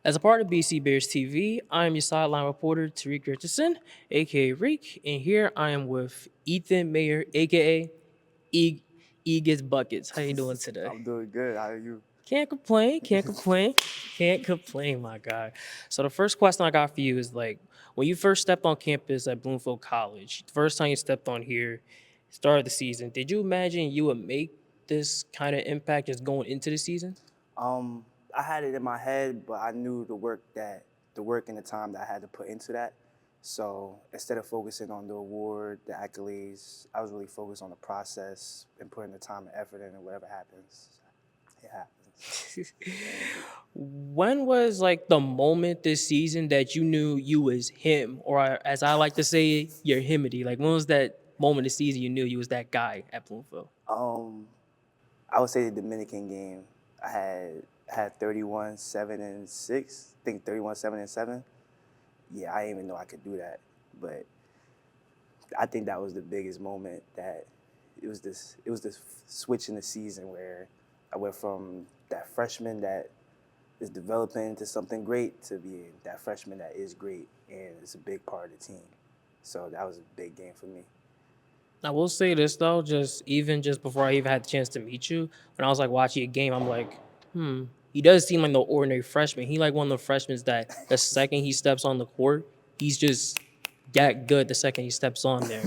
As a part of BC Bears TV, I am your sideline reporter, Tariq Richardson, aka Reek, and here I am with Ethan Mayer, aka E E gets buckets. How you doing today? I'm doing good. How are you? Can't complain, can't complain, can't complain, my guy. So the first question I got for you is like, when you first stepped on campus at Bloomfield College, the first time you stepped on here, start of the season, did you imagine you would make this kind of impact just going into the season? Um, I had it in my head, but I knew the work and the time that I had to put into that. So instead of focusing on the award, the accolades, I was really focused on the process and putting the time and effort in, and whatever happens, it happens. When was like the moment this season that you knew you was him, or as I like to say, your himity? Like when was that moment this season you knew you was that guy at Bloomfield? Um, I would say the Dominican game. I had 31, 7, and 6. I think 31, 7, and 7. Yeah, I didn't even know I could do that, but I think that was the biggest moment that it was this switch in the season where I went from that freshman that is developing into something great to being that freshman that is great and is a big part of the team. So that was a big game for me. I will say this though, just before I even had the chance to meet you, when I was like watching a game, I'm like, he does seem like no ordinary freshman. He like one of the freshmen that the second he steps on the court, he's just that good the second he steps on there.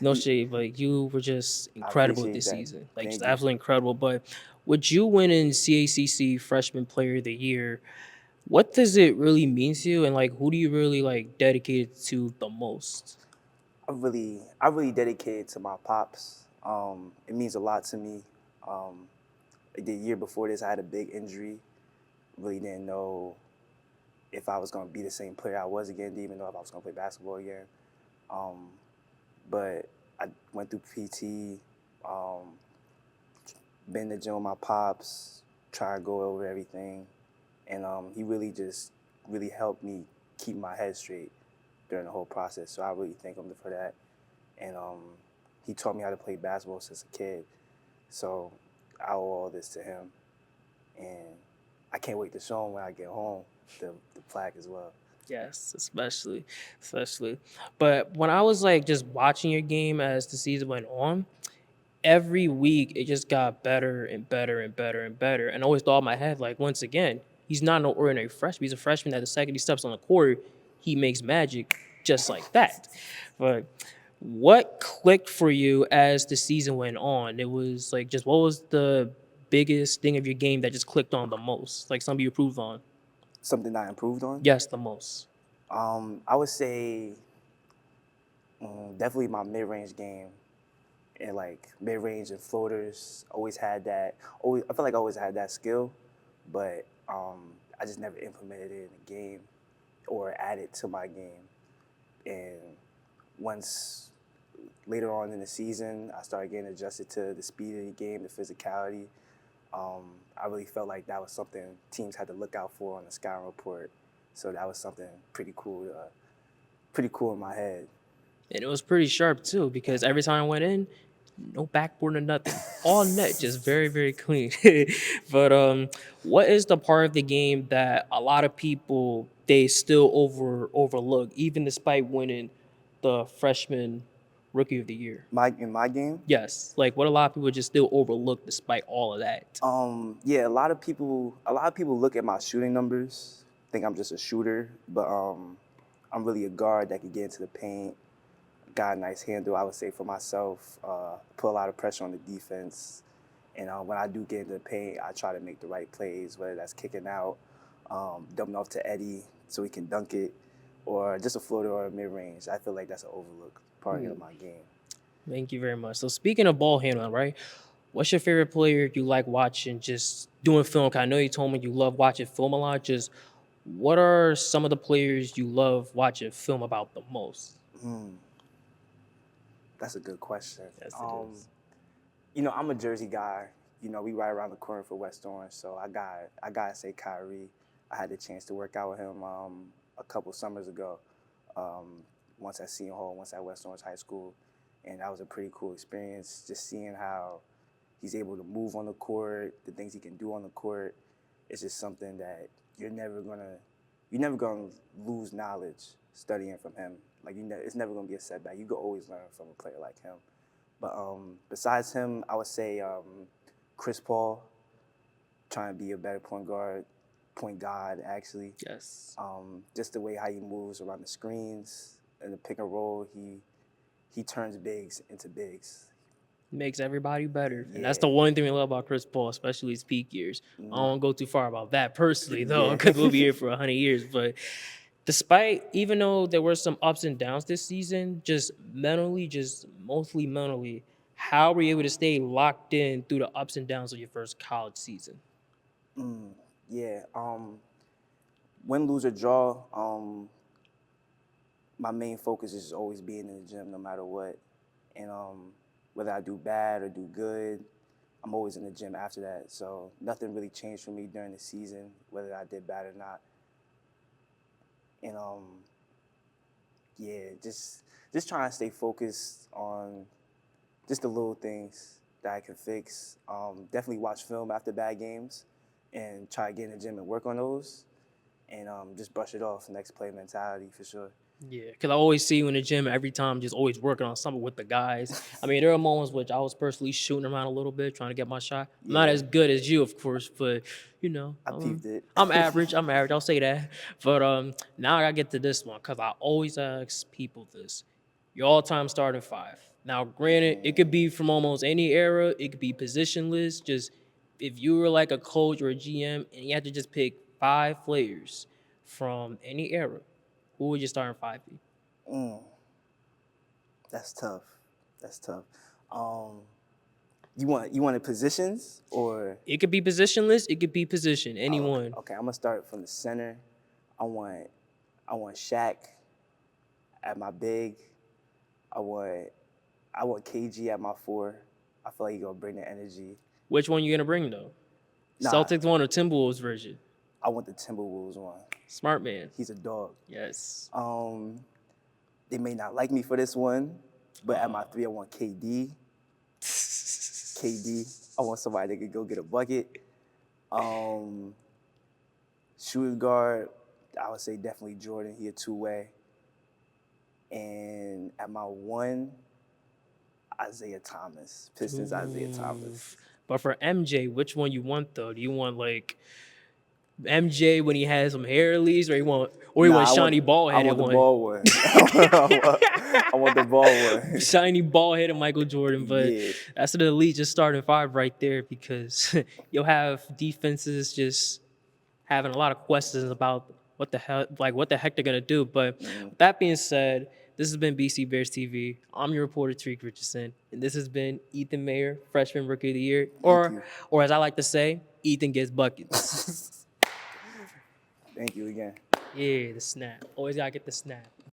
No shade, but you were just I incredible appreciate this that. season. Like just Thank you. absolutely incredible. But with you winning CACC Freshman Player of the Year, what does it really mean to you? And like who do you really like dedicate it to the most? I really dedicated to my pops. It means a lot to me. Um, the year before this, I had a big injury. Really didn't know if I was going to be the same player I was again. Didn't even know if I was going to play basketball again. Um, but I went through PT, um, been to the gym with my pops, try to go over everything, and he really just really helped me keep my head straight during the whole process. So I really thank him for that. And he taught me how to play basketball since a kid. So I owe all this to him, and I can't wait to show him when I get home the plaque as well. Yes, especially. But when I was like just watching your game as the season went on, every week it just got better and better and better and better. And I always thought in my head, like, once again, he's not no ordinary freshman. He's a freshman that the second he steps on the court, he makes magic just like that. But what clicked for you as the season went on? It was like just what was the biggest thing of your game that just clicked on the most? Like something you improved on? Something I improved on. Yes, the most. I would say definitely my mid-range game and like mid-range and floaters. Always had that. Always, I feel like I always had that skill, but I just never implemented it in the game or added to my game. And once later on in the season, I started getting adjusted to the speed of the game, the physicality. I really felt like that was something teams had to look out for on the scouting report. So that was something pretty cool in my head. And it was pretty sharp too, because every time I went in, no backboard or nothing. All net, just very, very clean. But what is the part of the game that a lot of people they still overlook, even despite winning the freshman rookie of the year? In my game, Yes. Like what a lot of people just still overlook despite all of that. yeah, a lot of people look at my shooting numbers, think I'm just a shooter, but I'm really a guard that can get into the paint, got a nice handle. I would say for myself, put a lot of pressure on the defense, and when I do get into the paint, I try to make the right plays, whether that's kicking out, dumping off to Eddie so he can dunk it, or just a floater or a mid range. I feel like that's an overlooked part of my game. Thank you very much. So speaking of ball handling, right? What's your favorite player you like watching just doing film? 'Cause I know you told me you love watching film a lot. Just what are some of the players you love watching film about the most? Hmm, that's a good question. Yes, it is. I'm a Jersey guy. We right around the corner for West Orange, so I gotta say Kyrie. I had the chance to work out with him a couple summers ago. Um, once at Seton Hall, once at West Orange High School, and that was a pretty cool experience. Just seeing how he's able to move on the court, the things he can do on the court. It's just something that you're never gonna lose knowledge studying from him. Like it's never gonna be a setback. You can always learn from a player like him. But besides him, I would say Chris Paul, trying to be a better point guard actually. Yes. Just the way how he moves around the screens and the pick and roll, he turns bigs into bigs. Makes everybody better. And that's Yeah. the one thing we love about Chris Paul, especially his peak years. I don't want to go too far about that personally, though, Yeah. because we'll be here for 100 years. But even though there were some ups and downs this season, just mostly mentally, how were you able to stay locked in through the ups and downs of your first college season? Yeah. Win, lose, or draw, my main focus is always being in the gym no matter what. And whether I do bad or do good, I'm always in the gym after that. So nothing really changed for me during the season, whether I did bad or not. And yeah, just trying to stay focused on just the little things that I can fix. Definitely watch film after bad games and try to get in the gym and work on those. And just brush it off, next play mentality for sure. Yeah, because I always see you in the gym every time, just always working on something with the guys. I mean, there are moments which I was personally shooting around a little bit, trying to get my shot. I'm not Yeah. as good as you, of course, but I peeped it. I'm average. I'm average. I'll say that. But now I gotta get to this one because I always ask people this: your all-time starting five. Now, granted, it could be from almost any era. It could be positionless. Just if you were like a coach or a GM and you had to just pick 5 players from any era, who would your starting five be? That's tough. That's tough. You want the positions or? It could be positionless. It could be position. Anyone. Okay, I'm gonna start from the center. I want Shaq at my big. I want KG at my 4. I feel like he's gonna bring the energy. Which one you gonna bring though? Nah. Celtics one or Timberwolves version? I want the Timberwolves one. Smart man. He's a dog. Yes. They may not like me for this one, but at my 3, I want KD. I want somebody that could go get a bucket. Shooting guard, I would say definitely Jordan. He a two-way. And at my 1, Isaiah Thomas. Pistons. Isaiah Thomas. But for MJ, which one you want though? Do you want like MJ when he has some hair at least, or you want shiny ball headed I want one? the ball one. I want the ball one. Shiny ball headed Michael Jordan, but Yeah. that's an elite just starting five right there because you'll have defenses just having a lot of questions about what the heck they're gonna do. But with that being said, this has been BC Bears TV. I'm your reporter Tariq Richardson, and this has been Ethan Mayard, Freshman Rookie of the Year, or as I like to say, Ethan gets buckets. Thank you again. Yeah, the snap. Always gotta get the snap.